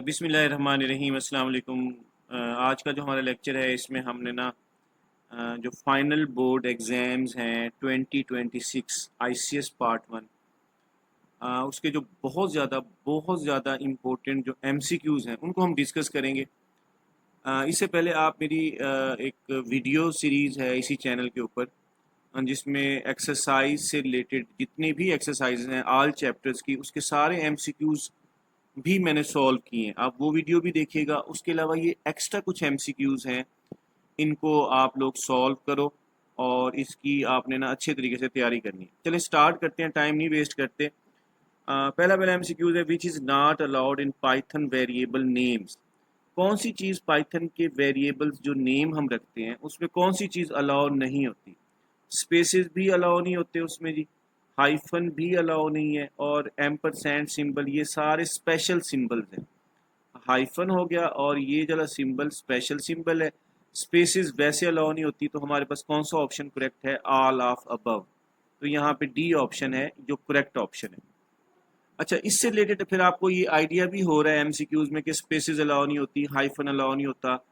बिस्मिल्लाहिर्रहमानिर्रहीम अस्सलाम वालेकुम। आज का जो हमारा लेक्चर है इसमें हमने ना जो फाइनल बोर्ड एग्ज़ाम्स हैं 2026 आईसीएस पार्ट वन, उसके जो बहुत ज़्यादा इम्पोर्टेंट जो एमसीक्यूज़ हैं उनको हम डिस्कस करेंगे। इससे पहले आप मेरी एक वीडियो सीरीज़ है इसी चैनल के ऊपर, जिसमें एक्सरसाइज से रिलेटेड जितनी भी एक्सरसाइज हैं ऑल चैप्टर्स की, उसके सारे एमसीक्यूज़ भी मैंने सॉल्व किए हैं। आप वो वीडियो भी देखिएगा। उसके अलावा ये एक्स्ट्रा कुछ एमसीक्यूज़ हैं, इनको आप लोग सॉल्व करो और इसकी आपने ना अच्छे तरीके से तैयारी करनी है। चलिए स्टार्ट करते हैं, टाइम नहीं वेस्ट करते। पहला एमसीक्यूज़ है, which is not allowed in Python variable names. कौन सी चीज़ पाइथन के वेरिएबल्स जो नेम हम रखते हैं उसमें कौन सी चीज़ अलाउ नहीं होती। स्पेसेस भी अलाउ नहीं होते उसमें जी, हाइफन भी अलाउ नहीं है, और एम्परसैंड सिंबल, ये सारे स्पेशल सिंबल्स हैं। हाइफन हो गया और ये जरा सिंबल स्पेशल सिंबल है। स्पेसेस वैसे अलाउ नहीं होती, तो हमारे पास कौन सा ऑप्शन करेक्ट है? All of above. तो यहाँ पे डी ऑप्शन है जो करेक्ट ऑप्शन है। अच्छा, इससे रिलेटेड फिर आपको ये आइडिया भी हो रहा है एमसीक्यूज में कि स्पेसेस अलाउ नहीं होती, हाइफन अलाउ नहीं होता,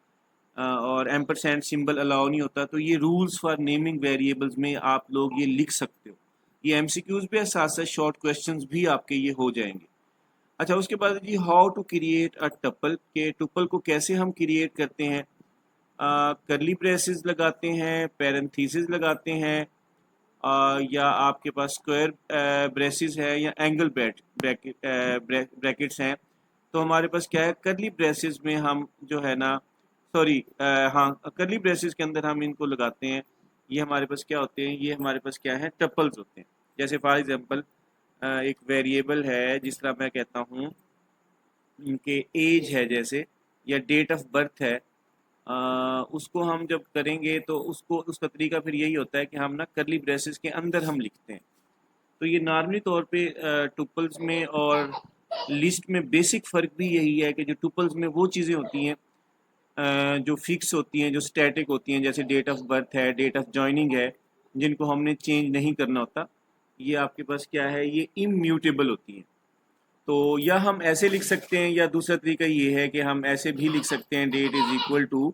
और एम्परसैंड सिंबल अलाउ नहीं होता। तो ये रूल्स फॉर नेमिंग वेरिएबल्स में आप लोग ये लिख सकते हो। ये एमसीक्यूज भी है, साथ साथ शॉर्ट क्वेश्चंस भी आपके ये हो जाएंगे। अच्छा, उसके बाद जी, how to create a tuple, के टुपल को कैसे हम क्रिएट करते हैं? करली ब्रेसेस लगाते हैं, पैरेंथेसिस लगाते हैं, या आपके पास स्क्वायर ब्रेसेस है या एंगल ब्रैकेट्स हैं। तो हमारे पास क्या है, करली ब्रेसेस में हम जो है ना, सॉरी, हाँ, करली ब्रेसेस के अंदर हम इनको लगाते हैं। ये हमारे पास क्या होते हैं? ये हमारे पास क्या है, टपल्स होते हैं। जैसे फॉर एग्जांपल एक वेरिएबल है, जिस तरह मैं कहता हूँ कि एज है जैसे, या डेट ऑफ बर्थ है, उसको हम जब करेंगे तो उसका तरीका फिर यही होता है कि हम ना करली ब्रेसेस के अंदर हम लिखते हैं। तो ये नॉर्मली तौर पे टुपल्स में और लिस्ट में बेसिक फ़र्क भी यही है कि जो टुपल्स में वो चीज़ें होती हैं जो फिक्स होती हैं, जो स्टैटिक होती हैं, जैसे डेट ऑफ बर्थ है, डेट ऑफ जॉइनिंग है, जिनको हमने चेंज नहीं करना होता। ये आपके पास क्या है, ये इम्यूटेबल होती हैं। तो या हम ऐसे लिख सकते हैं, या दूसरा तरीका ये है कि हम ऐसे भी लिख सकते हैं, date is equal to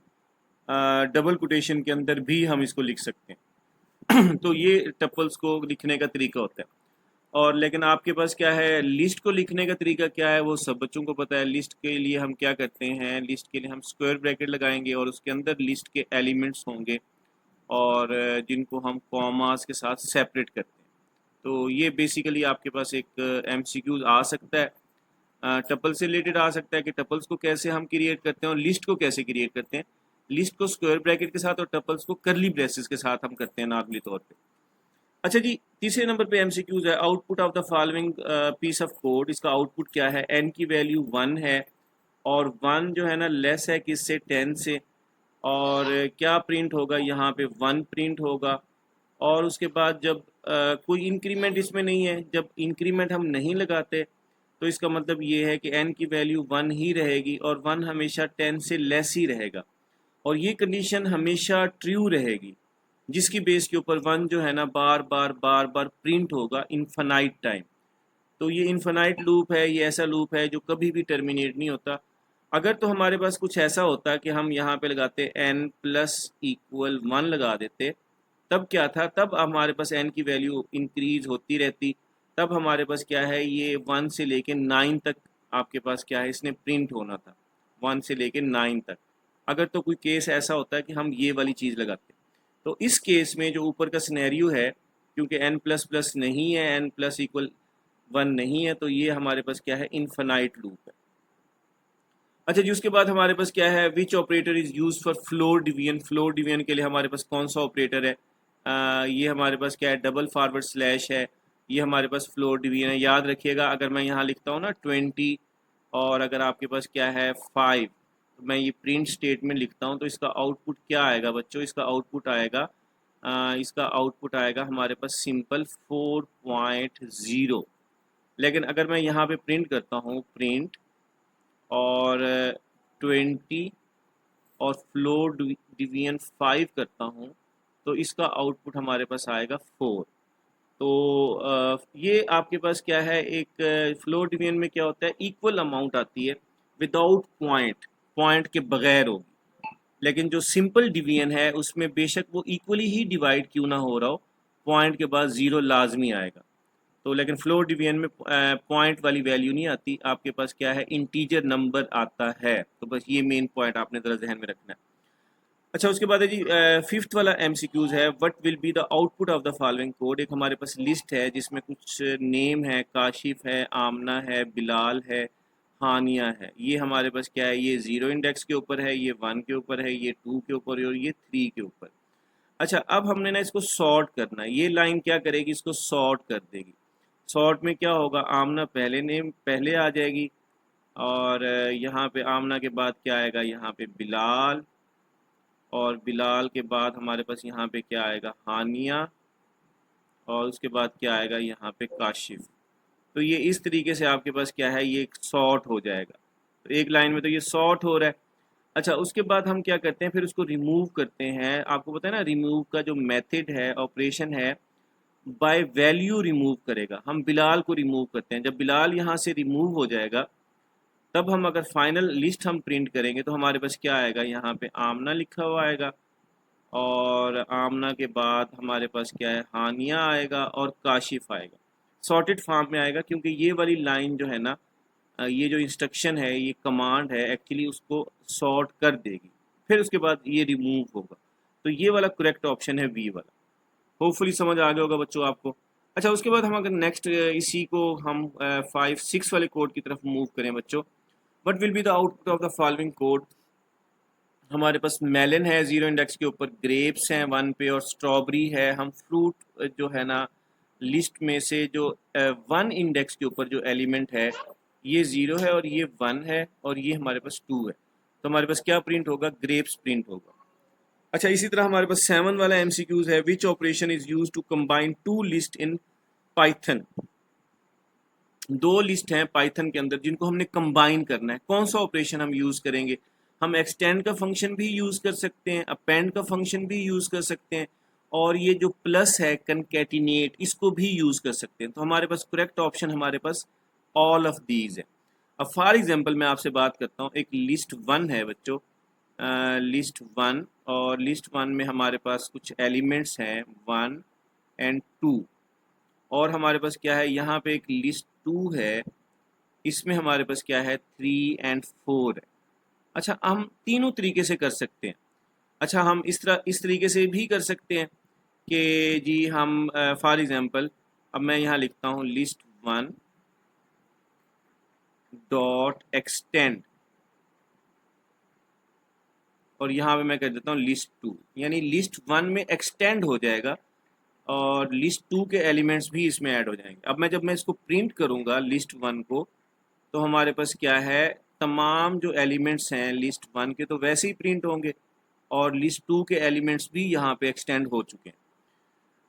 double quotation के अंदर भी हम इसको लिख सकते हैं। तो ये टपल्स को लिखने का तरीका होता है। और लेकिन आपके पास क्या है, लिस्ट को लिखने का तरीका क्या है, वो सब बच्चों को पता है। लिस्ट के लिए हम क्या करते हैं, लिस्ट के लिए हम स्क्वायर ब्रैकेट लगाएंगे और उसके अंदर लिस्ट के एलिमेंट्स होंगे, और जिनको हम कॉमास के साथ सेपरेट करते हैं। तो ये बेसिकली आपके पास एक एमसीक्यूज आ सकता है, टपल से रिलेटेड आ सकता है कि टपल्स को कैसे हम क्रिएट करते हैं और लिस्ट को कैसे क्रिएट करते हैं। लिस्ट को स्क्वायर ब्रैकेट के साथ और टपल्स को करली ब्रेसेस के साथ हम करते हैं नॉर्मली तौर पे। अच्छा जी, तीसरे नंबर पे एमसीक्यूज है, output of the following piece of code. इसका आउटपुट क्या है? एन की वैल्यू 1 है, और 1 जो है ना लेस है किससे? 10 से। और क्या प्रिंट होगा यहाँ पे? 1 प्रिंट होगा। और उसके बाद जब कोई इंक्रीमेंट इसमें नहीं है, जब इंक्रीमेंट हम नहीं लगाते, तो इसका मतलब ये है कि n की वैल्यू 1 ही रहेगी, और 1 हमेशा 10 से लेस ही रहेगा। और ये कंडीशन हमेशा ट्रू रहेगी, जिसकी बेस के ऊपर 1 जो है ना बार बार प्रिंट होगा इनफाइनाइट टाइम। तो ये इनफाइनाइट लूप है, ये ऐसा लूप है जो कभी भी टर्मिनेट नहीं होता। अगर तो हमारे पास कुछ ऐसा होता कि हम यहाँ पे लगाते n प्लस इक्वल 1 लगा देते, तब क्या था? तब हमारे पास n की वैल्यू इंक्रीज होती रहती। तब हमारे पास क्या है, ये 1 से लेके 9 तक आपके पास क्या है, इसने प्रिंट होना था, 1 से लेके 9 तक। अगर तो कोई केस ऐसा होता है कि हम ये वाली चीज़ लगाते, तो इस केस में जो ऊपर का सिनेरियो है, क्योंकि n प्लस प्लस नहीं है, n प्लस इक्वल 1 नहीं है, तो ये हमारे पास क्या है, इनफाइनाइट लूप है। अच्छा जी, उसके बाद हमारे पास क्या है, which operator is use for floor division. Floor division के लिए हमारे पास कौन सा ऑपरेटर है? ये हमारे पास क्या है, डबल फॉरवर्ड स्लैश है। ये हमारे पास फ्लोर डिवीजन है। याद रखिएगा, अगर मैं यहाँ लिखता हूँ ना 20, और अगर आपके पास क्या है 5, तो मैं ये प्रिंट स्टेटमेंट लिखता हूँ, तो इसका आउटपुट क्या आएगा बच्चों? इसका आउटपुट आएगा हमारे पास सिंपल 4.0। लेकिन अगर मैं यहाँ पे प्रिंट करता हूँ, प्रिंट और 20 और फ्लोर डिवीजन 5 करता हूँ, तो इसका आउटपुट हमारे पास आएगा 4। तो ये आपके पास क्या है, एक फ्लोर डिवीजन में क्या होता है, इक्वल अमाउंट आती है। विदाउट पॉइंट, पॉइंट के बगैर होगी। लेकिन जो सिंपल डिवीजन है उसमें बेशक वो इक्वली ही डिवाइड क्यों ना हो रहा हो, पॉइंट के बाद ज़ीरो लाजमी आएगा। तो लेकिन फ्लोट डिवीजन में पॉइंट वाली वैल्यू नहीं आती, आपके पास क्या है, इंटीजर नंबर आता है। तो बस ये मेन पॉइंट आपने ज़रा जहन में रखना है। अच्छा, उसके बाद है जी फिफ्थ वाला एमसीक्यूज है, what will be the output of the following code. एक हमारे पास लिस्ट है जिसमें कुछ नेम है, काशिफ है, आमना है, बिलाल है, हानिया है। ये हमारे पास क्या है, ये जीरो इंडेक्स के ऊपर है, ये वन के ऊपर है, ये टू के ऊपर है और ये थ्री के ऊपर। अच्छा, अब हमने ना इसको सॉर्ट करना है। ये लाइन क्या करेगी, इसको सॉर्ट कर देगी। सॉर्ट में क्या होगा, आमना पहले नेम पहले आ जाएगी और यहाँ पे आमना के बाद क्या आएगा, यहाँ पे बिलाल, और बिलाल के बाद हमारे पास यहाँ पे क्या आएगा, हानिया, और उसके बाद क्या आएगा यहाँ पे काशिफ। तो ये इस तरीके से आपके पास क्या है, ये सॉर्ट हो जाएगा। तो एक लाइन में तो ये सॉर्ट हो रहा है। अच्छा, उसके बाद हम क्या करते हैं, फिर उसको रिमूव करते हैं। आपको पता है ना, रिमूव का जो मेथड है, ऑपरेशन है, बाय वैल्यू रिमूव करेगा। हम बिलाल को रिमूव करते हैं। जब बिलाल यहाँ से रिमूव हो जाएगा तब हम अगर फाइनल लिस्ट हम प्रिंट करेंगे तो हमारे पास क्या आएगा, यहाँ पे आमना लिखा हुआ आएगा और आमना के बाद हमारे पास क्या है, हानिया आएगा और काशिफ आएगा। सॉर्टेड फॉर्म में आएगा क्योंकि ये वाली लाइन जो है ना, ये जो इंस्ट्रक्शन है, ये कमांड है, एक्चुअली उसको सॉर्ट कर देगी। फिर उसके बाद ये रिमूव होगा। तो ये वाला करेक्ट ऑप्शन है बी वाला। होपफुली समझ आ गया होगा बच्चों आपको। अच्छा, उसके बाद हम अगर नेक्स्ट इसी को हम 5 6 वाले कोड की तरफ मूव करें बच्चों, what will be the output of the following code. हमारे पास मेलन है जीरो इंडेक्स के ऊपर, ग्रेप्स हैं वन पे और स्ट्रॉबेरी है। हम फ्रूट जो है ना, लिस्ट में से जो वन इंडेक्स के ऊपर जो एलिमेंट है, ये ज़ीरो है और ये वन है और ये हमारे पास टू है। तो हमारे पास क्या प्रिंट होगा, ग्रेप्स प्रिंट होगा। अच्छा, इसी तरह हमारे पास 7 वाला एमसीक्यूज है, which operation is use to combine two list in Python. दो लिस्ट हैं पाइथन के अंदर जिनको हमने कंबाइन करना है। कौन सा ऑपरेशन हम यूज करेंगे, हम एक्सटेंड का फंक्शन भी यूज कर सकते हैं, अपेंड का फंक्शन भी यूज कर सकते हैं, और ये जो प्लस है कनकैटिनेट, इसको भी यूज कर सकते हैं। तो हमारे पास करेक्ट ऑप्शन हमारे पास ऑल ऑफ दीज है। अब फॉर एग्जांपल मैं आपसे बात करता हूँ, एक लिस्ट वन है बच्चों, लिस्ट वन, और लिस्ट वन में हमारे पास कुछ एलिमेंट्स हैं वन एंड टू, और हमारे पास क्या है, यहाँ पे एक लिस्ट टू है, इसमें हमारे पास क्या है, थ्री एंड फोर है। अच्छा, हम तीनों तरीके से कर सकते हैं। अच्छा, हम इस तरीके से भी कर सकते हैं कि जी हम फॉर एग्जांपल, अब मैं यहाँ लिखता हूँ लिस्ट वन डॉट एक्सटेंड, और यहाँ पे मैं कर देता हूँ लिस्ट टू, यानी लिस्ट वन में एक्सटेंड हो जाएगा और लिस्ट टू के एलिमेंट्स भी इसमें ऐड हो जाएंगे। अब मैं इसको प्रिंट करूँगा लिस्ट वन को, तो हमारे पास क्या है, तमाम जो एलिमेंट्स हैं लिस्ट वन के तो वैसे ही प्रिंट होंगे और लिस्ट टू के एलिमेंट्स भी यहाँ पे एक्सटेंड हो चुके हैं।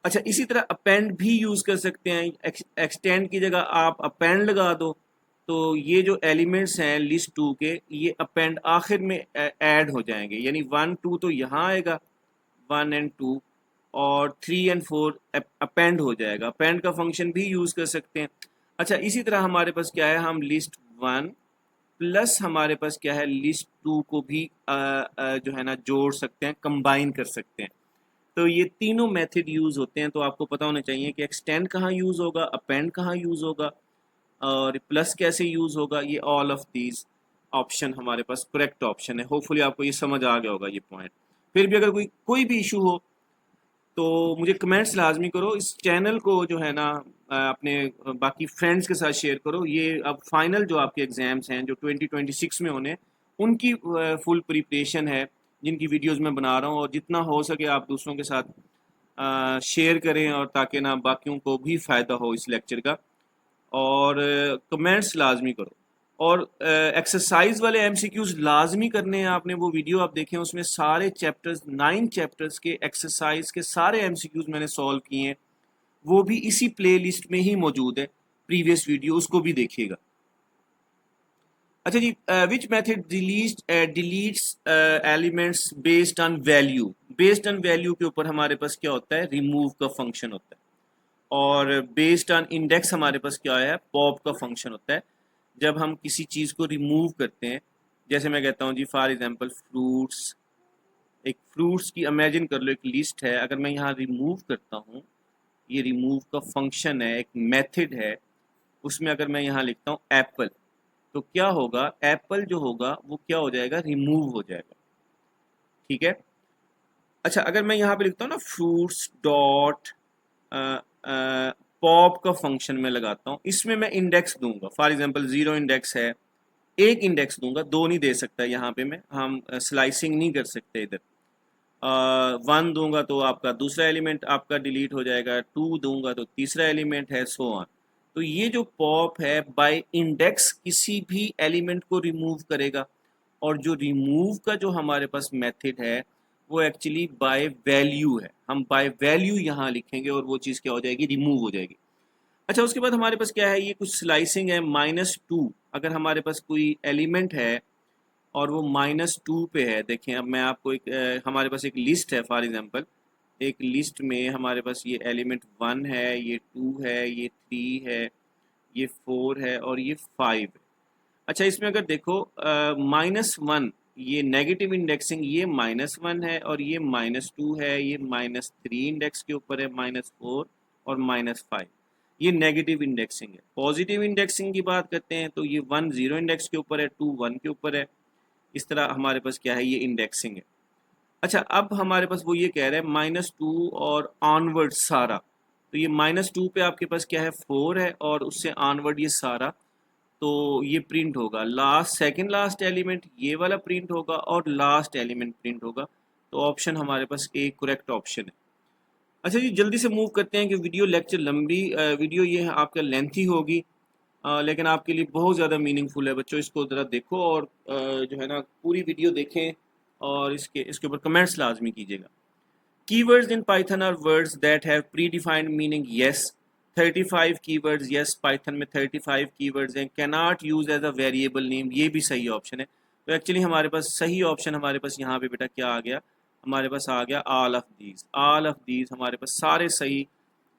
अच्छा, इसी तरह अपेंड भी यूज़ कर सकते हैं। एक्सटेंड की जगह आप अपेंड लगा दो, तो ये जो एलिमेंट्स हैं लिस्ट टू के, ये अपेंड आखिर में ऐड हो जाएंगे, यानी वन टू तो यहाँ आएगा, वन एंड टू, और थ्री एंड फोर अपेंड हो जाएगा। अपेंड का फंक्शन भी यूज़ कर सकते हैं। अच्छा, इसी तरह हमारे पास क्या है, हम लिस्ट वन प्लस हमारे पास क्या है, लिस्ट टू को भी जो है ना जोड़ सकते हैं, कंबाइन कर सकते हैं। तो ये तीनों मेथड यूज़ होते हैं। तो आपको पता होना चाहिए कि एक्सटेंड कहाँ यूज़ होगा, अपेंड कहाँ यूज़ होगा, और प्लस कैसे यूज़ होगा। ये ऑल ऑफ दीज ऑप्शन हमारे पास करेक्ट ऑप्शन है। होपफुली आपको ये समझ आ गया होगा ये पॉइंट। फिर भी अगर कोई भी इशू हो तो मुझे कमेंट्स लाजमी करो। इस चैनल को जो है ना अपने बाकी फ्रेंड्स के साथ शेयर करो। ये अब फाइनल जो आपके एग्ज़ाम्स हैं जो 2026 में होने, उनकी फुल प्रिपरेशन है, जिनकी वीडियोस मैं बना रहा हूँ, और जितना हो सके आप दूसरों के साथ शेयर करें, और ताकि ना बाकियों को भी फ़ायदा हो इस लेक्चर का। और कमेंट्स लाजमी करो, और एक्सरसाइज वाले एमसीक्यूज लाजमी करने हैं आपने। वो वीडियो आप देखें, उसमें सारे चैप्टर्स 9 चैप्टर्स के एक्सरसाइज के सारे एमसीक्यूज मैंने सॉल्व किए हैं। वो भी इसी प्लेलिस्ट में ही मौजूद है, प्रीवियस वीडियो, उसको भी देखिएगा। अच्छा जी, which method deletes elements based on value. Based on value के ऊपर हमारे पास क्या होता है, रिमूव का फंक्शन होता है, और बेस्ड ऑन इंडेक्स हमारे पास क्या है, पॉप का फंक्शन होता है। जब हम किसी चीज़ को रिमूव करते हैं, जैसे मैं कहता हूँ जी फॉर एग्जांपल फ्रूट्स, एक फ्रूट्स की इमेजिन कर लो एक लिस्ट है, अगर मैं यहाँ रिमूव करता हूँ, ये रिमूव का फंक्शन है, एक मेथड है, उसमें अगर मैं यहाँ लिखता हूँ एप्पल, तो क्या होगा, एप्पल जो होगा वो क्या हो जाएगा, रिमूव हो जाएगा। ठीक है। अच्छा, अगर मैं यहाँ पे लिखता हूँ ना फ्रूट्स डॉट पॉप का फंक्शन में लगाता हूँ, इसमें मैं इंडेक्स दूंगा, फॉर एग्जांपल 0 इंडेक्स है, एक इंडेक्स दूंगा, दो नहीं दे सकता यहाँ पे मैं, हम स्लाइसिंग नहीं कर सकते इधर। 1 दूंगा तो आपका दूसरा एलिमेंट आपका डिलीट हो जाएगा, 2 दूंगा तो तीसरा एलिमेंट है, सो ऑन। तो ये जो पॉप है बाय इंडेक्स किसी भी एलिमेंट को रिमूव करेगा, और जो रिमूव का जो हमारे पास मेथड है वो एक्चुअली बाय वैल्यू है, हम बाय वैल्यू यहाँ लिखेंगे और वो चीज़ क्या हो जाएगी, रिमूव हो जाएगी। अच्छा, उसके बाद हमारे पास क्या है, ये कुछ स्लाइसिंग है, -2, अगर हमारे पास कोई एलिमेंट है और वो -2 पे है, देखें अब मैं आपको एक हमारे पास एक लिस्ट है, फॉर एग्जांपल एक लिस्ट में हमारे पास ये एलिमेंट 1 है, ये 2 है, ये 3 है, ये 4 है और ये 5 है। अच्छा, इसमें अगर देखो -1, ये नेगेटिव इंडेक्सिंग, ये -1 है और ये -2 है, ये -3 इंडेक्स के ऊपर है, -4 और -5, ये नेगेटिव इंडेक्सिंग है। पॉजिटिव इंडेक्सिंग की बात करते हैं तो ये 1 0 इंडेक्स के ऊपर है, 2 1 के ऊपर है, इस तरह हमारे पास क्या है, ये इंडेक्सिंग है। अच्छा, अब हमारे पास वो ये कह रहा है -2 और ऑनवर्ड सारा, तो ये -2 पे आपके पास क्या है, 4 है और उससे ऑनवर्ड ये सारा, तो ये प्रिंट होगा, लास्ट सेकंड लास्ट एलिमेंट ये वाला प्रिंट होगा और लास्ट एलिमेंट प्रिंट होगा। तो ऑप्शन हमारे पास ए करेक्ट ऑप्शन है। अच्छा जी, जल्दी से मूव करते हैं कि वीडियो लेक्चर लंबी वीडियो ये है आपका लेंथी होगी, लेकिन आपके लिए बहुत ज़्यादा मीनिंगफुल है बच्चों, इसको ज़रा देखो और जो है ना पूरी वीडियो देखें और इसके ऊपर कमेंट्स लाजमी कीजिएगा। Keywords in Python are words that have predefined meaning. Yes, 35 keywords. Yes, Python में 35 keywords हैं. Cannot use as a variable name. ये भी सही ऑप्शन है। तो एक्चुअली हमारे पास सही ऑप्शन हमारे पास यहाँ पे बेटा क्या आ गया, हमारे पास आ गया all of these. All of these हमारे पास सारे सही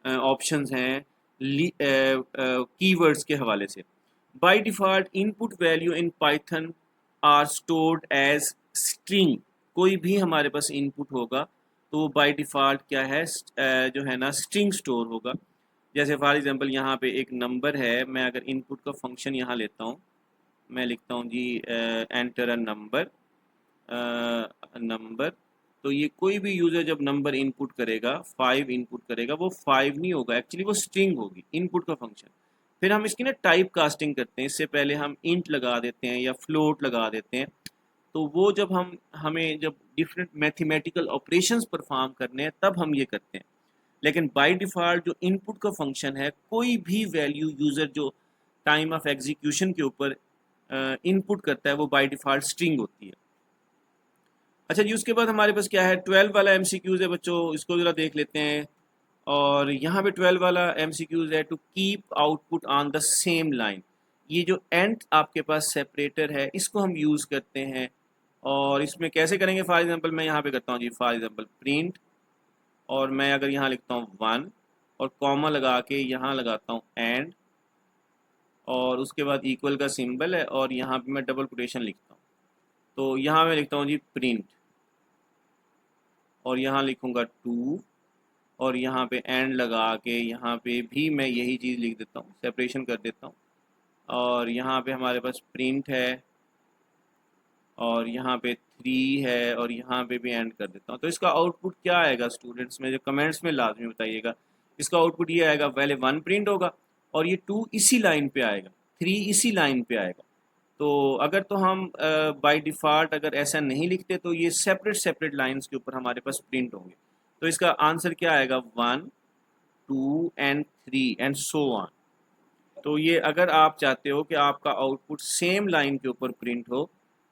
ऑप्शंस हैं कीवर्ड्स के हवाले से। By default input value in Python are stored as string. कोई भी हमारे पास इनपुट होगा तो वो बाय डिफ़ॉल्ट क्या है, जो है ना स्ट्रिंग स्टोर होगा। जैसे फॉर एग्जांपल यहाँ पे एक नंबर है, मैं अगर इनपुट का फंक्शन यहाँ लेता हूँ, मैं लिखता हूँ जी एंटर अ नंबर, नंबर, तो ये कोई भी यूज़र जब नंबर इनपुट करेगा, 5 इनपुट करेगा, वो 5 नहीं होगा, एक्चुअली वो स्ट्रिंग होगी, इनपुट का फंक्शन। फिर हम इसकी ना टाइप कास्टिंग करते हैं, इससे पहले हम इंट लगा देते हैं या फ्लोट लगा देते हैं, तो वो जब हमें जब डिफरेंट मैथमेटिकल ऑपरेशंस परफॉर्म करने हैं तब हम ये करते हैं। लेकिन बाय डिफ़ॉल्ट जो इनपुट का फंक्शन है, कोई भी वैल्यू यूज़र जो टाइम ऑफ एग्जीक्यूशन के ऊपर इनपुट करता है वो बाय डिफ़ॉल्ट स्ट्रिंग होती है। अच्छा जी, उसके बाद हमारे पास क्या है, 12 वाला एमसीक्यूज़ है बच्चों, इसको ज़रा देख लेते हैं। और यहाँ पे 12 वाला एमसीक्यूज़ है, to keep output on the same line. ये जो एंड आपके पास सेपरेटर है इसको हम यूज़ करते हैं, और इसमें कैसे करेंगे, फॉर एग्जांपल मैं यहाँ पे करता हूँ जी, फॉर एग्जांपल प्रिंट, और मैं अगर यहाँ लिखता हूँ 1 और कॉमा लगा के यहाँ लगाता हूँ एंड, और उसके बाद इक्वल का सिंबल है और यहाँ पे मैं डबल कोटेशन लिखता हूँ, तो यहाँ मैं लिखता हूँ जी प्रिंट, और यहाँ लिखूँगा 2 और यहाँ पे एंड लगा के यहाँ पे भी मैं यही चीज़ लिख देता हूँ, सेपरेशन कर देता हूँ, और यहाँ पे हमारे पास प्रिंट है और यहाँ पे 3 है और यहाँ पे भी एंड कर देता हूँ। तो इसका आउटपुट क्या आएगा स्टूडेंट्स में, जो कमेंट्स में लाजमी बताइएगा। इसका आउटपुट ये आएगा, पहले 1 प्रिंट होगा और ये 2 इसी लाइन पे आएगा, 3 इसी लाइन पे आएगा। तो अगर तो हम बाय डिफ़ॉल्ट अगर ऐसा नहीं लिखते तो ये सेपरेट सेपरेट लाइंस के ऊपर हमारे पास प्रिंट होंगे। तो इसका आंसर क्या आएगा, 1 2 एंड 3 एंड सो ऑन। तो ये अगर आप चाहते हो कि आपका आउटपुट सेम लाइन के ऊपर प्रिंट हो,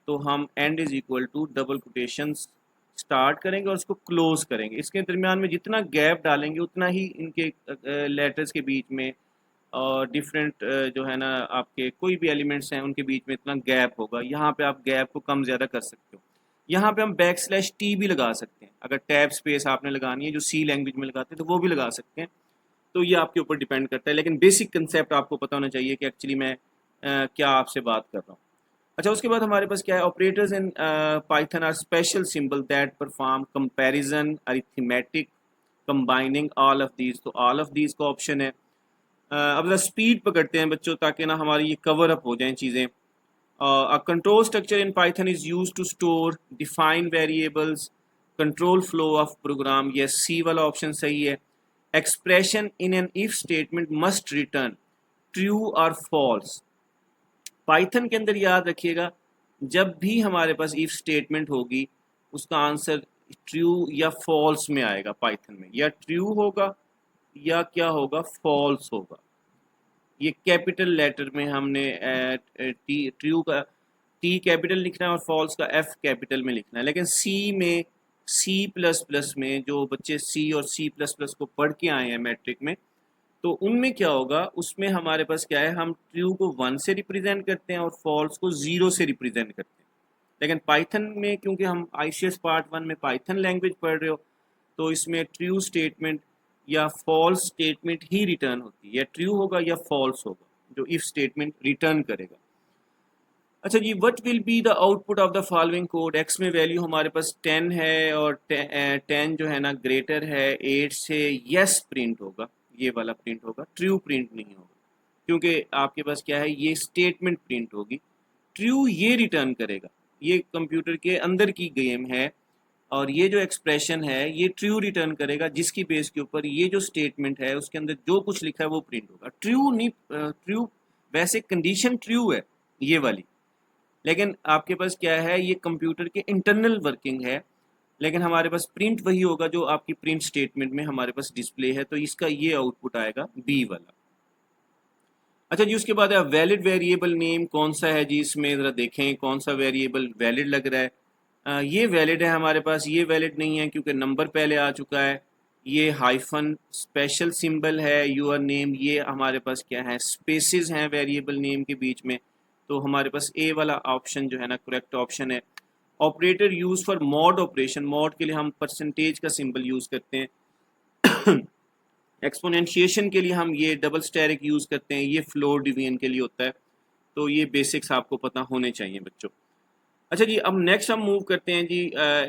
तो हम end is equal to double quotation start करेंगे और उसको क्लोज करेंगे। इसके दरमियान में जितना गैप डालेंगे उतना ही इनके लेटर्स के बीच में और डिफरेंट जो है ना आपके कोई भी एलिमेंट्स हैं उनके बीच में इतना गैप होगा। यहाँ पे आप गैप को कम ज़्यादा कर सकते हो। यहाँ पे हम \t भी लगा सकते हैं, अगर टैब स्पेस आपने लगानी है जो सी लैंग्वेज में लगाते हैं तो वो भी लगा सकते हैं। तो ये आपके ऊपर डिपेंड करता है, लेकिन बेसिक कंसेप्ट आपको पता होना चाहिए कि एक्चुअली मैं क्या आपसे बात कर रहा हूँ। अच्छा, उसके बाद हमारे पास क्या है, operators in Python are special symbol that perform comparison arithmetic combining all of these. तो ऑल ऑफ दीज का ऑप्शन है। अब जरा स्पीड पकड़ते हैं बच्चों, ताकि ना हमारी ये कवर अप हो जाएं चीज़ें। A control structure in Python is used to store, define variables, control flow of program. Yes, C वाला ऑप्शन सही है। Expression in an if statement must return true or false. Python के अंदर याद रखिएगा, जब भी हमारे पास इफ स्टेटमेंट होगी उसका आंसर ट्रू या फॉल्स में आएगा। पाइथन में या ट्रू होगा या क्या होगा, फॉल्स होगा। ये कैपिटल लेटर में हमने टी ट्रू का टी कैपिटल लिखना है और फॉल्स का एफ कैपिटल में लिखना है। लेकिन सी में, सी प्लस प्लस में, जो बच्चे सी और सी प्लस प्लस को पढ़ के आए हैं मैट्रिक में, तो उनमें क्या होगा, उसमें हमारे पास क्या है, हम ट्रू को 1 से रिप्रेजेंट करते हैं और फॉल्स को 0 से रिप्रेजेंट करते हैं। लेकिन पाइथन में, क्योंकि हम आईसीएस पार्ट 1 में पाइथन लैंग्वेज पढ़ रहे हो, तो इसमें ट्रू स्टेटमेंट या फॉल्स स्टेटमेंट ही रिटर्न होती है। या ट्रू होगा या फॉल्स होगा जो इफ स्टेटमेंट रिटर्न करेगा। अच्छा जी, what will be the output of the following code. X में वैल्यू हमारे पास 10 है और 10 जो है ना ग्रेटर है 8 से, यस प्रिंट होगा, ये वाला प्रिंट होगा, ट्रू प्रिंट नहीं होगा, क्योंकि आपके पास क्या है, ये स्टेटमेंट प्रिंट होगी। ट्रू ये रिटर्न करेगा, ये कंप्यूटर के अंदर की गेम है, और ये जो एक्सप्रेशन है ये ट्रू रिटर्न करेगा, जिसकी बेस के ऊपर ये जो स्टेटमेंट है उसके अंदर जो कुछ लिखा है वो प्रिंट होगा। ट्रू नहीं, ट्रू वैसे कंडीशन ट्रू है ये वाली, लेकिन आपके पास क्या है, ये कंप्यूटर के इंटरनल वर्किंग है, लेकिन हमारे पास प्रिंट वही होगा जो आपकी प्रिंट स्टेटमेंट में हमारे पास डिस्प्ले है। तो इसका ये आउटपुट आएगा बी वाला। अच्छा जी, उसके बाद है वैलिड वेरिएबल नेम कौन सा है जी, इसमें ज़रा देखें कौन सा वेरिएबल वैलिड लग रहा है। ये वैलिड है हमारे पास, ये वैलिड नहीं है क्योंकि नंबर पहले आ चुका है। ये हाइफन स्पेशल सिंबल है यूर नेम, ये हमारे पास क्या है, स्पेसेस हैं वेरिएबल नेम के बीच में। तो हमारे पास ए वाला ऑप्शन जो है ना करेक्ट ऑप्शन है। Operator use for mod operation, mod के लिए हम परसेंटेज का सिंबल यूज करते हैं। एक्सपोनेंशिएशन के लिए हम ये डबल स्टेरिक यूज करते हैं, ये फ्लोर डिवीजन के लिए होता है। तो ये बेसिक्स आपको पता होने चाहिए बच्चों। अच्छा जी, अब नेक्स्ट हम मूव करते हैं जी,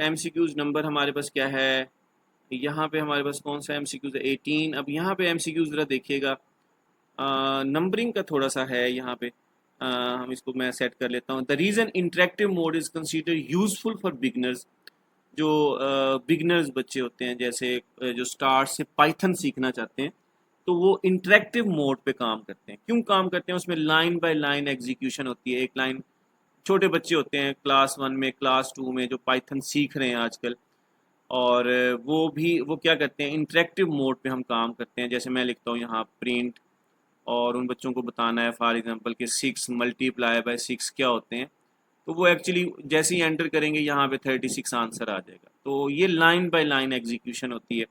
एमसीक्यूज नंबर हमारे पास क्या है, यहाँ पे हमारे पास कौन सा एमसीक्यूज है, 18। अब यहाँ पे एमसीक्यूज ज़रा देखिएगा, नंबरिंग का थोड़ा सा है यहाँ पे। हम इसको मैं सेट कर लेता हूँ। The reason interactive mode is consider useful for beginners. जो बिगनर्स बच्चे होते हैं, जैसे जो स्टार्ट से पाइथन सीखना चाहते हैं, तो वो इंटरेक्टिव मोड पे काम करते हैं। क्यों काम करते हैं, उसमें लाइन बाय लाइन एग्जीक्यूशन होती है। एक लाइन, छोटे बच्चे होते हैं क्लास 1 में, क्लास 2 में, जो पाइथन सीख रहे हैं आजकल, और वो क्या करते हैं, इंटरेक्टिव मोड पे हम काम करते हैं। जैसे मैं लिखता हूँ यहाँ प्रिंट, और उन बच्चों को बताना है फॉर एग्जांपल कि 6 मल्टीप्लाई बाय 6 क्या होते हैं, तो वो एक्चुअली जैसे ही एंटर करेंगे यहाँ पे 36 आंसर आ जाएगा। तो ये लाइन बाय लाइन एग्जीक्यूशन होती है।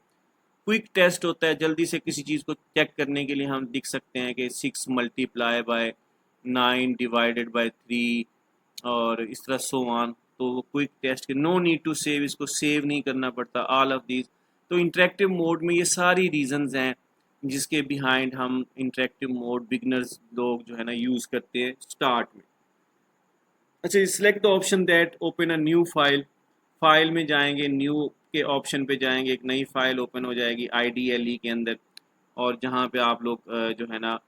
क्विक टेस्ट होता है, जल्दी से किसी चीज़ को चेक करने के लिए हम लिख सकते हैं कि 6 मल्टीप्लाई बाय 9 डिवाइडेड बाय 3, और इस तरह सो ऑन। तो वो क्विक टेस्ट के, नो नीड टू सेव, इसको सेव नहीं करना पड़ता, ऑल ऑफ दीज। तो इंटरेक्टिव मोड में ये सारी रीजंस हैं जिसके बिहाइंड हम इंटरेक्टिव मोड बिगनर्स लोग जो है ना यूज़ करते हैं स्टार्ट में। अच्छा, select the option that open a new file. File में जाएंगे, न्यू के ऑप्शन पे जाएंगे, एक नई फाइल ओपन हो जाएगी IDLE के अंदर, और जहाँ पे आप लोग जो है ना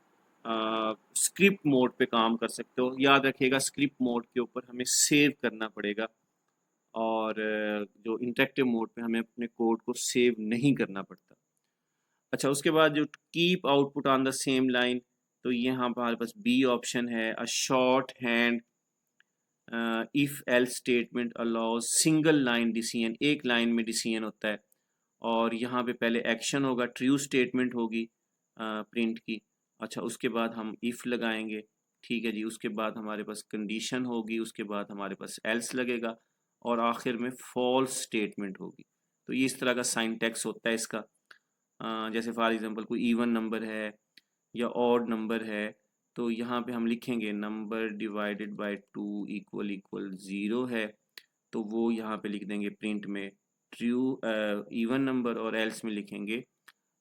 स्क्रिप्ट मोड पे काम कर सकते हो। याद रखिएगा स्क्रिप्ट मोड के ऊपर हमें सेव करना पड़ेगा, और जो इंटरेक्टिव मोड पे हमें अपने कोड को सेव नहीं करना पड़ता। अच्छा, उसके बाद जो keep output on the same line, तो यहाँ पर हमारे पास बी ऑप्शन है। A short hand if else statement allows single line decision, एक लाइन में डिसीजन होता है, और यहाँ पे पहले एक्शन होगा, ट्रू स्टेटमेंट होगी प्रिंट की। अच्छा, उसके बाद हम इफ़ लगाएंगे, ठीक है जी। उसके बाद हमारे पास कंडीशन होगी, उसके बाद हमारे पास एल्स लगेगा, और आखिर में फॉल्स स्टेटमेंट होगी। तो ये इस तरह का साइंटेक्स होता है इसका। जैसे फॉर एग्जांपल कोई इवन नंबर है या ऑड नंबर है, तो यहाँ पे हम लिखेंगे number divided by 2 equal equal 0 है, तो वो यहाँ पे लिख देंगे प्रिंट में ट्रू इवन नंबर, और एल्स में लिखेंगे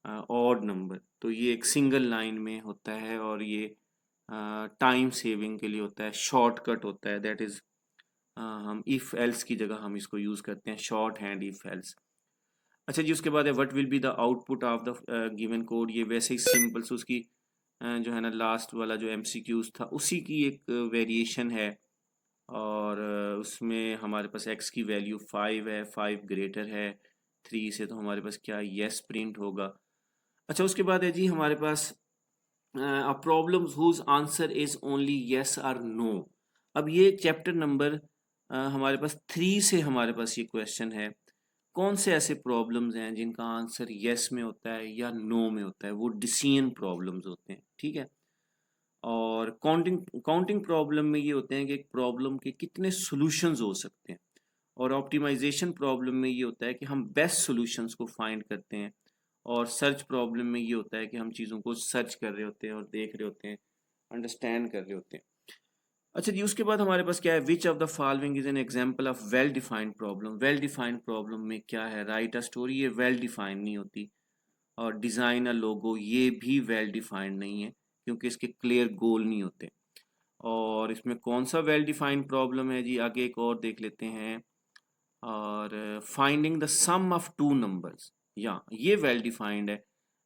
ऑड नंबर। तो ये एक सिंगल लाइन में होता है, और ये टाइम सेविंग के लिए होता है, शॉर्टकट होता है, दैट इज हम इफ एल्स की जगह हम इसको यूज करते हैं, शॉर्ट हैंड इफ एल्स। अच्छा जी, उसके बाद है what will be the output of the given code. ये वैसे ही सिंपल से उसकी जो है ना लास्ट वाला जो एमसीक्यूज था उसी की एक वेरिएशन है। और उसमें हमारे पास x की वैल्यू 5 है, 5 ग्रेटर है 3 से, तो हमारे पास क्या यस प्रिंट होगा। अच्छा, उसके बाद है जी हमारे पास a problems whose answer is only yes और नो। अब ये चैप्टर नंबर हमारे पास 3 से हमारे पास ये क्वेश्चन है, कौन से ऐसे प्रॉब्लम्स हैं जिनका आंसर यस में होता है या नो में होता है, वो डिसीजन प्रॉब्लम्स होते हैं, ठीक है। और काउंटिंग काउंटिंग प्रॉब्लम में ये होते हैं कि एक प्रॉब्लम के कितने सॉल्यूशंस हो सकते हैं। और ऑप्टिमाइजेशन प्रॉब्लम में ये होता है कि हम बेस्ट सॉल्यूशंस को फाइंड करते हैं। और सर्च प्रॉब्लम में ये होता है कि हम चीज़ों को सर्च कर रहे होते हैं और देख रहे होते हैं, अंडरस्टैंड कर रहे होते हैं। अच्छा जी, उसके बाद हमारे पास क्या है, विच of the following is an example of well defined problem. Well defined problem में क्या है, राइट अ स्टोरी, ये वेल डिफाइंड नहीं होती। और डिज़ाइन अ लोगो, ये भी वेल डिफाइंड नहीं है क्योंकि इसके क्लियर गोल नहीं होते। और इसमें कौन सा वेल डिफाइंड प्रॉब्लम है जी, आगे एक और देख लेते हैं। और finding the sum of two numbers, या ये वेल डिफाइंड है।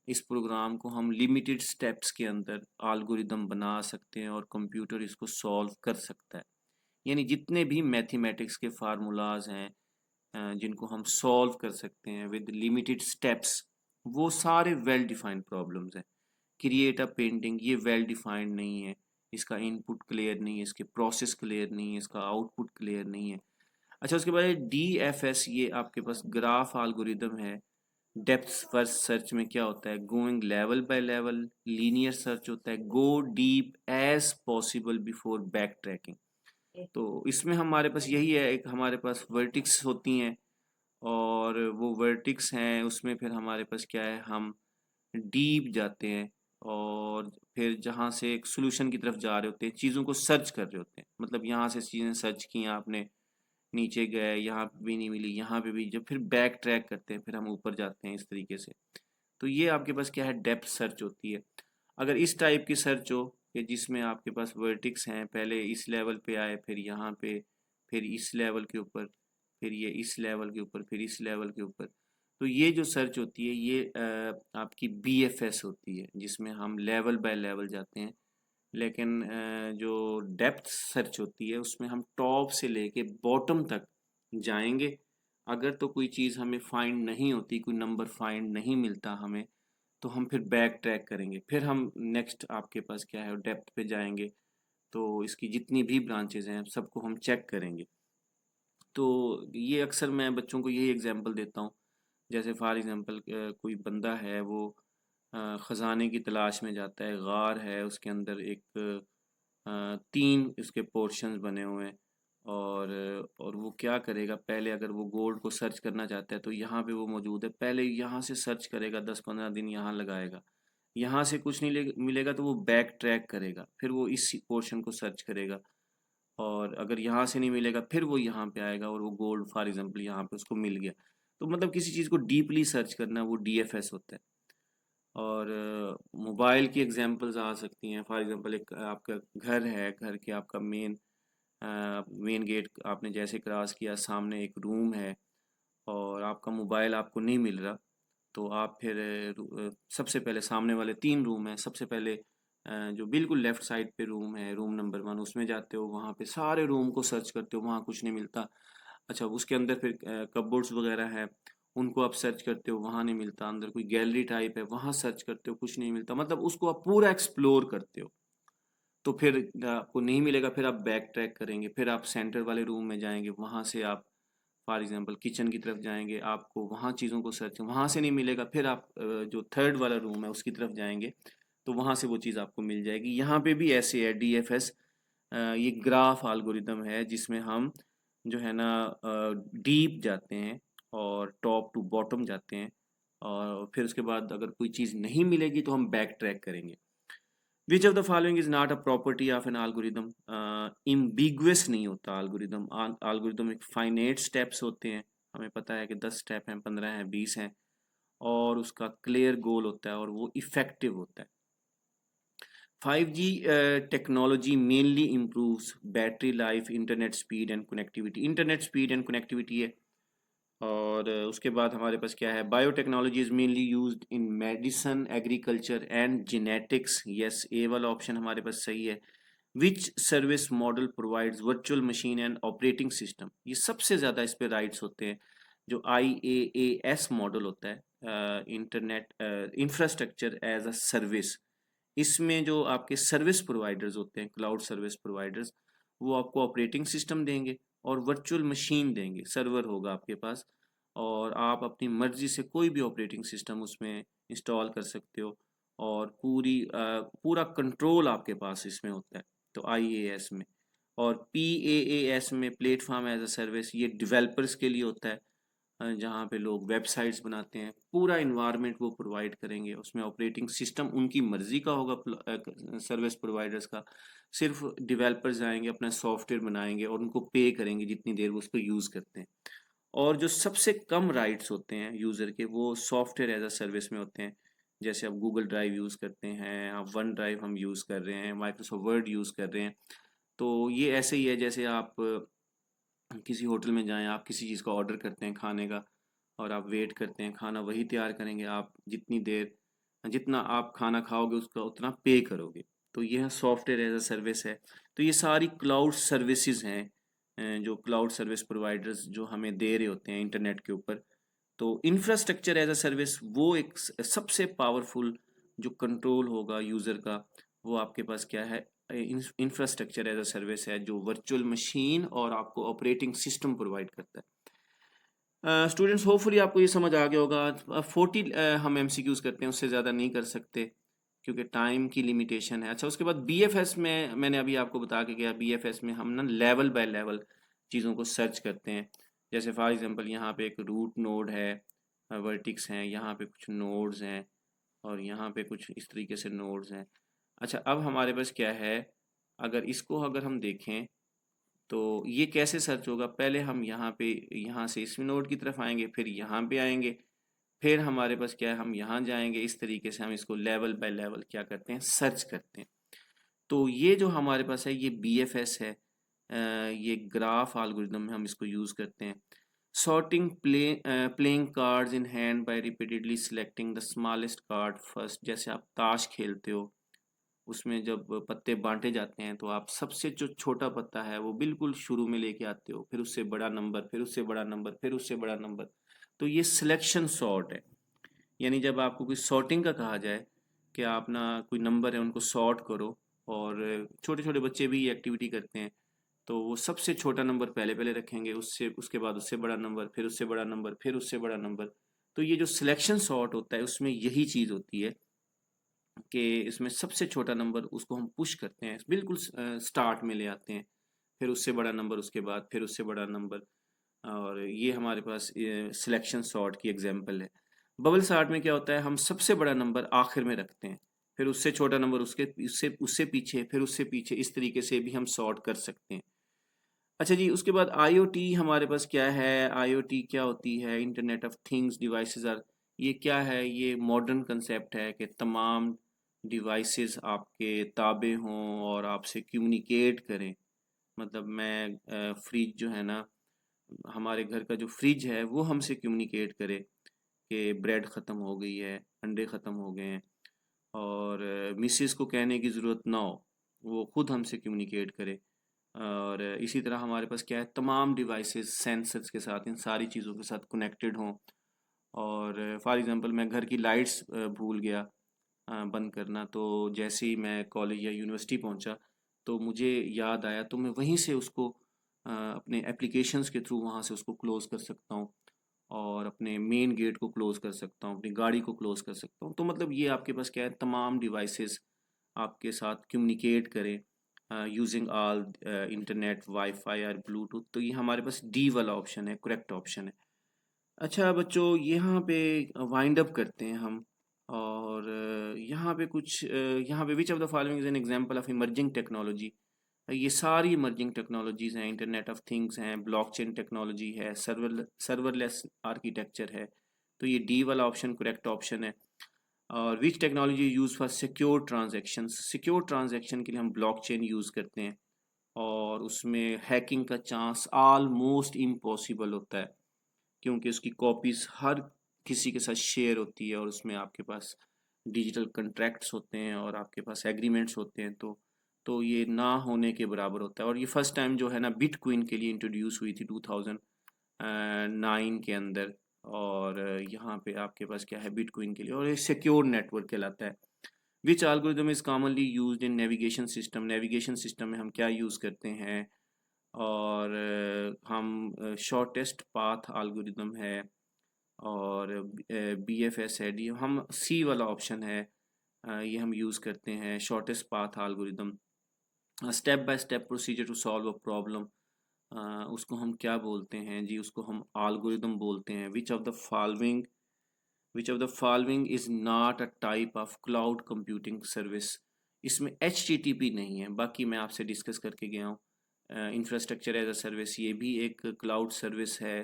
इस प्रोग्राम को हम लिमिटेड स्टेप्स के अंदर एल्गोरिदम बना सकते हैं और कंप्यूटर इसको सॉल्व कर सकता है। यानी जितने भी मैथमेटिक्स के फार्मूलाज हैं जिनको हम सॉल्व कर सकते हैं विद लिमिटेड स्टेप्स, वो सारे वेल डिफाइंड प्रॉब्लम्स हैं। क्रिएट अ पेंटिंग, ये वेल डिफाइंड नहीं है, इसका इनपुट क्लियर नहीं है, इसके प्रोसेस क्लियर नहीं है, इसका आउटपुट क्लियर नहीं है। अच्छा, उसके बाद डी एफ एस, ये आपके पास ग्राफ एल्गोरिदम है। डेप्थ फर्स्ट सर्च में क्या होता है, going level by level. Linear search होता है, go deep as possible before back tracking. तो इसमें हमारे पास यही है, एक हमारे पास वर्टिक्स होती हैं और वो वर्टिक्स हैं, उसमें फिर हमारे पास क्या है, हम डीप जाते हैं और फिर जहाँ से एक सोल्यूशन की तरफ जा रहे होते हैं, चीज़ों को सर्च कर रहे होते हैं। मतलब यहाँ से चीज़ें सर्च की आपने, नीचे गए, यहाँ पे भी नहीं मिली, यहाँ पे भी, जब फिर बैक ट्रैक करते हैं फिर हम ऊपर जाते हैं इस तरीके से। तो ये आपके पास क्या है, डेप्थ सर्च होती है। अगर इस टाइप की सर्च हो कि जिसमें आपके पास वर्टिक्स हैं, पहले इस लेवल पे आए, फिर यहाँ पे, फिर इस लेवल के ऊपर, फिर ये इस लेवल के ऊपर, फिर इस लेवल के ऊपर, तो ये जो सर्च होती है ये आपकी बीएफएस होती है, जिसमें हम लेवल बाय लेवल जाते हैं। लेकिन जो डेप्थ सर्च होती है उसमें हम टॉप से लेके बॉटम तक जाएंगे। अगर तो कोई चीज़ हमें फाइंड नहीं होती, कोई नंबर फाइंड नहीं मिलता हमें, तो हम फिर बैक ट्रैक करेंगे, फिर हम नेक्स्ट आपके पास क्या है डेप्थ पे जाएंगे। तो इसकी जितनी भी ब्रांचेज हैं सबको हम चेक करेंगे। तो ये अक्सर मैं बच्चों को यही एग्जांपल देता हूँ। जैसे फॉर एग्जांपल कोई बंदा है, वो ख़जाने की तलाश में जाता है, गार है, उसके अंदर एक 3 इसके पोर्शंस बने हुए हैं। और वो क्या करेगा, पहले अगर वो गोल्ड को सर्च करना चाहता है तो यहाँ पे वो मौजूद है, पहले यहाँ से सर्च करेगा, 10-15 दिन यहाँ लगाएगा। यहाँ से कुछ नहीं मिलेगा तो वो बैक ट्रैक करेगा, फिर वो इस पोर्शन को सर्च करेगा। और अगर यहाँ से नहीं मिलेगा फिर वो यहाँ पे आएगा और वो गोल्ड फॉर एग्जांपल यहाँ पे उसको मिल गया। तो मतलब किसी चीज़ को डीपली सर्च करना, वो डीएफएस होता है। और मोबाइल की एग्जांपल्स आ सकती हैं। फॉर एग्जांपल एक आपका घर है, घर के आपका मेन गेट आपने जैसे क्रॉस किया, सामने एक रूम है और आपका मोबाइल आपको नहीं मिल रहा। तो आप फिर सबसे पहले सामने वाले 3 रूम हैं, सबसे पहले जो बिल्कुल लेफ्ट साइड पे रूम है, रूम नंबर 1, उसमें जाते हो, वहाँ पे सारे रूम को सर्च करते हो, वहाँ कुछ नहीं मिलता। अच्छा, उसके अंदर फिर कपबोर्ड्स वगैरह है, उनको आप सर्च करते हो, वहाँ नहीं मिलता। अंदर कोई गैलरी टाइप है, वहाँ सर्च करते हो, कुछ नहीं मिलता। मतलब उसको आप पूरा एक्सप्लोर करते हो। तो फिर आपको नहीं मिलेगा, फिर आप बैक ट्रैक करेंगे, फिर आप सेंटर वाले रूम में जाएंगे, वहाँ से आप फॉर एग्जांपल किचन की तरफ जाएंगे, आपको वहाँ चीज़ों को सर्च, वहाँ से नहीं मिलेगा, फिर आप जो थर्ड वाला रूम है उसकी तरफ जाएंगे, तो वहाँ से वो चीज़ आपको मिल जाएगी। यहाँ पे भी ऐसे है डीएफएस, ये ग्राफ एल्गोरिदम है जिसमें हम जो है ना डीप जाते हैं और टॉप टू बॉटम जाते हैं। और फिर उसके बाद अगर कोई चीज़ नहीं मिलेगी तो हम बैक ट्रैक करेंगे। Which of the following is not a property of an algorithm. Ambiguous नहीं होता एल्गोरिदम। एल्गोरिदम एक फाइनेट स्टेप्स होते हैं, हमें पता है कि 10 स्टेप हैं, 15 हैं, 20 हैं, और उसका क्लियर गोल होता है और वो इफेक्टिव होता है। 5G technology mainly improves battery life, internet speed and connectivity. Internet speed and connectivity है। और उसके बाद हमारे पास क्या है, biotechnology is mainly used in medicine, agriculture and genetics. Yes, a वाला ऑप्शन हमारे पास सही है। Which service model provides virtual machine and operating system. ये सबसे ज़्यादा इस पे राइट्स होते हैं। जो IaaS मॉडल होता है, internet infrastructure as a service, इसमें जो आपके सर्विस प्रोवाइडर्स होते हैं, क्लाउड सर्विस प्रोवाइडर्स, वो आपको ऑपरेटिंग सिस्टम देंगे और वर्चुअल मशीन देंगे, सर्वर होगा आपके पास, और आप अपनी मर्जी से कोई भी ऑपरेटिंग सिस्टम उसमें इंस्टॉल कर सकते हो, और पूरा कंट्रोल आपके पास इसमें होता है। तो IaaS में। और PaaS में, प्लेटफॉर्म एज अ सर्विस, ये डेवलपर्स के लिए होता है, जहाँ पे लोग वेबसाइट्स बनाते हैं, पूरा इन्वायरमेंट वो प्रोवाइड करेंगे, उसमें ऑपरेटिंग सिस्टम उनकी मर्जी का होगा, सर्विस प्रोवाइडर्स का। सिर्फ डेवलपर्स आएंगे, अपना सॉफ्टवेयर बनाएंगे और उनको पे करेंगे जितनी देर वो उसको यूज़ करते हैं। और जो सबसे कम राइट्स होते हैं यूज़र के, वो सॉफ्टवेयर एज अ सर्विस में होते हैं। जैसे आप गूगल ड्राइव यूज़ करते हैं, आप वन ड्राइव हम यूज़ कर रहे हैं, माइक्रोसॉफ्ट वर्ड यूज़ कर रहे हैं। तो ये ऐसे ही है जैसे आप किसी होटल में जाएं, आप किसी चीज़ का ऑर्डर करते हैं खाने का, और आप वेट करते हैं, खाना वही तैयार करेंगे, आप जितनी देर, जितना आप खाना खाओगे उसका उतना पे करोगे। तो यह सॉफ्टवेयर एज अ सर्विस है। तो ये सारी क्लाउड सर्विसेज हैं, जो क्लाउड सर्विस प्रोवाइडर्स जो हमें दे रहे होते हैं इंटरनेट के ऊपर। तो इंफ्रास्ट्रक्चर एज अ सर्विस वो एक सबसे पावरफुल जो कंट्रोल होगा यूज़र का, वो आपके पास क्या है, इंफ्रास्ट्रक्चर एज अ सर्विस है, जो वर्चुअल मशीन और आपको ऑपरेटिंग सिस्टम प्रोवाइड करता है। स्टूडेंट्स, होपफुली आपको ये समझ आ गया होगा। 40 हम MCQs करते हैं, उससे ज़्यादा नहीं कर सकते क्योंकि टाइम की लिमिटेशन है। अच्छा, उसके बाद BFS में मैंने अभी आपको बता के गया, BFS में हम ना लेवल बाय लेवल चीज़ों को सर्च करते हैं। जैसे फॉर एग्जांपल यहाँ पे एक रूट नोड है, वर्टिक्स हैं, यहाँ पे कुछ नोड्स हैं, और यहाँ पे कुछ इस तरीके से नोड्स हैं। अच्छा, अब हमारे पास क्या है, अगर हम देखें तो ये कैसे सर्च होगा, पहले हम यहाँ पे, यहाँ से इस नोड की तरफ आएंगे, फिर यहाँ पे आएंगे, फिर हमारे पास क्या है, हम यहाँ जाएंगे। इस तरीके से हम इसको लेवल बाय लेवल क्या करते हैं, सर्च करते हैं। तो ये जो हमारे पास है, ये BFS है। ये ग्राफ एल्गोरिथम में हम इसको यूज़ करते हैं। Sorting playing cards in hand by repeatedly selecting the smallest card first. जैसे आप ताश खेलते हो, उसमें जब पत्ते बांटे जाते हैं तो आप सबसे जो छोटा पत्ता है वो बिल्कुल शुरू में लेके आते हो, फिर उससे बड़ा नंबर, फिर उससे बड़ा नंबर, फिर उससे बड़ा नंबर। तो ये सिलेक्शन सॉर्ट है। यानी जब आपको कोई सॉर्टिंग का कहा जाए कि आप ना कोई नंबर है उनको सॉर्ट करो, और छोटे छोटे बच्चे भी ये एक्टिविटी करते हैं, तो वो सबसे छोटा नंबर पहले पहले रखेंगे, उससे उसके बाद उससे बड़ा नंबर, फिर उससे बड़ा नंबर, फिर उससे बड़ा नंबर। तो ये जो सिलेक्शन सॉर्ट होता है उसमें यही चीज़ होती है कि इसमें सबसे छोटा नंबर उसको हम पुश करते हैं, बिल्कुल स्टार्ट में ले आते हैं, फिर उससे बड़ा नंबर, उसके बाद फिर उससे बड़ा नंबर। और ये हमारे पास सिलेक्शन सॉर्ट की एग्जांपल है। बबल सॉर्ट में क्या होता है, हम सबसे बड़ा नंबर आखिर में रखते हैं, फिर उससे छोटा नंबर उसके उससे उससे पीछे, फिर उससे पीछे, इस तरीके से भी हम सॉर्ट कर सकते हैं। अच्छा जी, उसके बाद IoT हमारे पास क्या है, IoT क्या होती है, internet of things devices are. ये क्या है, ये मॉडर्न कंसेप्ट है कि तमाम डिवाइसेस आपके ताबे हों और आपसे कम्युनिकेट करें। मतलब मैं फ्रिज जो है ना, हमारे घर का जो फ्रिज है वो हमसे कम्युनिकेट करे कि ब्रेड ख़त्म हो गई है, अंडे ख़त्म हो गए हैं, और मिसेस को कहने की ज़रूरत ना हो, वो खुद हमसे कम्युनिकेट करे। और इसी तरह हमारे पास क्या है, तमाम डिवाइसेस सेंसर्स के साथ, इन सारी चीज़ों के साथ कनेक्टेड हों। और फॉर एग्ज़ाम्पल मैं घर की लाइट्स भूल गया बंद करना, तो जैसे ही मैं कॉलेज या यूनिवर्सिटी पहुंचा तो मुझे याद आया, तो मैं वहीं से उसको अपने एप्लीकेशंस के थ्रू वहाँ से उसको क्लोज़ कर सकता हूँ, और अपने मेन गेट को क्लोज़ कर सकता हूँ, अपनी गाड़ी को क्लोज़ कर सकता हूँ। तो मतलब ये आपके पास क्या है, तमाम डिवाइसेस आपके साथ कम्युनिकेट करें यूजिंग ऑल इंटरनेट, वाईफाई और ब्लूटूथ। तो ये हमारे पास डी वाला ऑप्शन है, करेक्ट ऑप्शन है। अच्छा बच्चों, यहाँ पे वाइंड अप करते हैं हम। और यहाँ पे यहाँ पे विच of the following is an example of emerging technology. ये सारी इमर्जिंग टेक्नोलॉजीज हैं, इंटरनेट ऑफ थिंग्स हैं, ब्लॉकचेन टेक्नोलॉजी है, सर्वरलेस आर्किटेक्चर है। तो ये डी वाला ऑप्शन करेक्ट ऑप्शन है। और विच technology use for secure transactions, secure transaction के लिए हम ब्लॉकचेन यूज़ करते हैं और उसमें हैकिंग का चांस ऑलमोस्ट इम्पॉसिबल होता है क्योंकि उसकी कॉपीज़ हर किसी के साथ शेयर होती है और उसमें आपके पास डिजिटल कंट्रैक्ट्स होते हैं और आपके पास एग्रीमेंट्स होते हैं, तो ये ना होने के बराबर होता है। और ये फर्स्ट टाइम जो है ना बिटकॉइन के लिए इंट्रोड्यूस हुई थी 2009 के अंदर, और यहाँ पे आपके पास क्या है बिटकॉइन के लिए, और ये सिक्योर नेटवर्क कहलाता है। Which algorithm is commonly used in navigation system, navigation system में हम क्या यूज़ करते हैं, और हम शॉर्टेस्ट पाथ एल्गोरिदम है, और BFS है, डी हम सी वाला ऑप्शन है, ये हम यूज़ करते हैं shortest path algorithm. Step by step procedure to solve a problem, उसको हम क्या बोलते हैं जी, उसको हम एल्गोरिदम बोलते हैं। विच of the following is not a type of cloud computing service, इसमें HTTP नहीं है, बाकी मैं आपसे डिस्कस करके गया हूँ। इंफ्रास्ट्रक्चर एज अ सर्विस ये भी एक क्लाउड सर्विस है,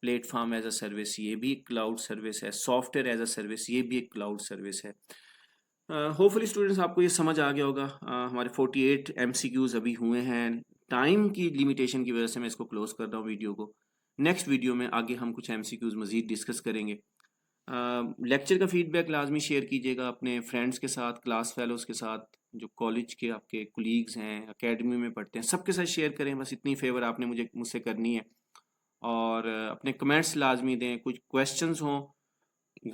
प्लेटफॉर्म एज अ सर्विस ये भी एक क्लाउड सर्विस है, सॉफ्टवेयर एज अ सर्विस ये भी एक क्लाउड सर्विस है। होपफुली स्टूडेंट्स आपको ये समझ आ गया होगा। हमारे 48 MCQs अभी हुए हैं, टाइम की लिमिटेशन की वजह से मैं इसको क्लोज कर रहा हूँ वीडियो को। नेक्स्ट वीडियो में आगे हम कुछ MCQs मज़ीद डिस्कस करेंगे। लेक्चर का फीडबैक लाजमी शेयर कीजिएगा अपने फ्रेंड्स के साथ, क्लास फेलोज़ के साथ, जो कॉलेज के आपके कुलीग्स हैं, एकेडमी में पढ़ते हैं, सबके साथ शेयर करें। बस इतनी फेवर आपने मुझसे करनी है। और अपने कमेंट्स लाजमी दें, कुछ क्वेश्चंस हों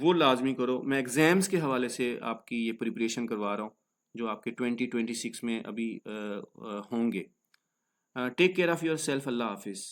वो लाजमी करो। मैं एग्ज़ाम्स के हवाले से आपकी ये प्रिपरेशन करवा रहा हूँ जो आपके 2026 में अभी होंगे। Take care of yourself. अल्लाह हाफिज़।